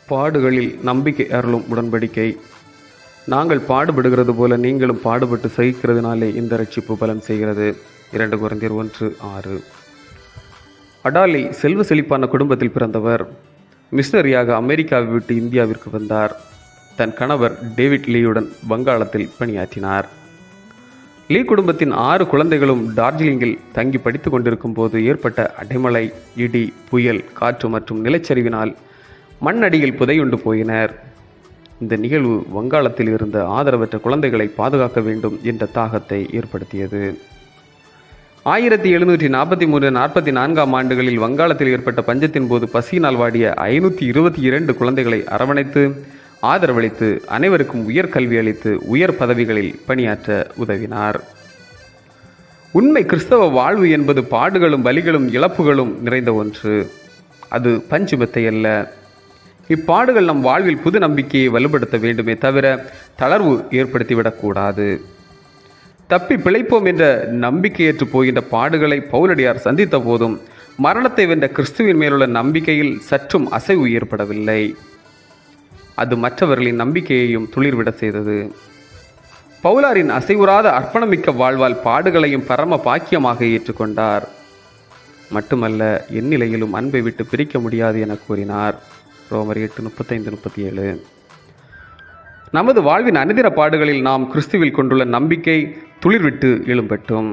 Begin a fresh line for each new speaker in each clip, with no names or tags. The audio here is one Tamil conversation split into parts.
பாடுகளில் நம்பிக்கை அருளும் உடன்படிக்கை. நாங்கள் பாடுபடுகிறது போல நீங்களும் பாடுபட்டு சகிக்கிறதுனாலே இந்த ரட்சிப்பு பலன் செய்கிறது. 2 கொரிந்தியர் 1:6. அடாலி செல்வ செழிப்பான குடும்பத்தில் பிறந்தவர். மிஷனரியாக அமெரிக்காவை விட்டு இந்தியாவிற்கு வந்தார். தன் கணவர் டேவிட் லீயுடன் வங்காளத்தில் பணியாற்றினார். லீ குடும்பத்தின் 6 குழந்தைகளும் டார்ஜிலிங்கில் தங்கி படித்து கொண்டிருக்கும் போது ஏற்பட்ட அடைமழை, இடி, புயல், காற்று மற்றும் நிலச்சரிவினால் மண்ணடியில் புதையுண்டு போயினர். இந்த நிகழ்வு வங்காளத்தில் இருந்த ஆதரவற்ற குழந்தைகளை பாதுகாக்க வேண்டும் என்ற தாகத்தை ஏற்படுத்தியது. 1743-44 ஆண்டுகளில் வங்காளத்தில் ஏற்பட்ட பஞ்சத்தின் போது பசியினால் வாடிய 522 குழந்தைகளை அரவணைத்து ஆதரவளித்து அனைவருக்கும் உயர் கல்வி அளித்து உயர் பதவிகளில் பணியாற்ற உதவினார். உண்மை கிறிஸ்தவ வாழ்வு என்பது பாடுகளும் வலிகளும் இழப்புகளும் நிறைந்த ஒன்று. அது பஞ்சுமெத்தை அல்ல. இப்பாடுகள் நம் வாழ்வில் புது நம்பிக்கையை வலுப்படுத்த வேண்டுமே தவிர தளர்வு ஏற்படுத்திவிடக்கூடாது. தப்பி பிழைப்போம் என்ற நம்பிக்கையற்று போகின்ற பாடுகளை பவுலடியார் சந்தித்த போதும் மரணத்தை வென்ற கிறிஸ்துவின் மேலுள்ள நம்பிக்கையில் சற்றும் அசைவு ஏற்படவில்லை. அது மற்றவர்களின் நம்பிக்கையையும் துளிர்விட செய்தது. பவுலாரின் அசைவுறாத அர்ப்பணமிக்க வாழ்வால் பாடுகளையும் பரம பாக்கியமாக ஏற்றுக்கொண்டார். மட்டுமல்ல, எந்நிலையிலும் அன்பை விட்டு பிரிக்க முடியாது என கூறினார். ரோமர் 8:35-37. நமது வாழ்வின் அனுதின பாடுகளில் நாம் கிறிஸ்துவில் கொண்டுள்ள நம்பிக்கை துளிர்விட்டு எழும்பட்டும்.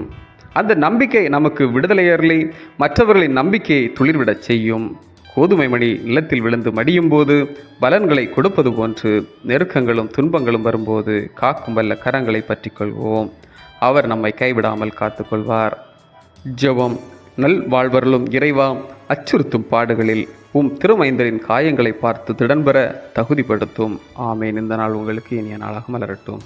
அந்த நம்பிக்கை நமக்கு விடுதலையறி மற்றவர்களின் நம்பிக்கையை துளிர்விடச் செய்யும். கோதுமை மணி நிலத்தில் விழுந்து மடியும் போது பலன்களை கொடுப்பது போன்று நெருக்கங்களும் துன்பங்களும் வரும்போது காக்கும் வல்ல கரங்களை பற்றி கொள்வோம். அவர் நம்மை கைவிடாமல் காத்துக்கொள்வார். ஜெபம். நல் வாழ்வருளும் இறைவா, அச்சுறுத்தும் பாடுகளில் திருமைந்தரின் காயங்களை பார்த்து திடன்பெற தகுதிப்படுத்தும். ஆமேன். இந்த நாள் உங்களுக்கு இனிய நாளாக மலரட்டும்.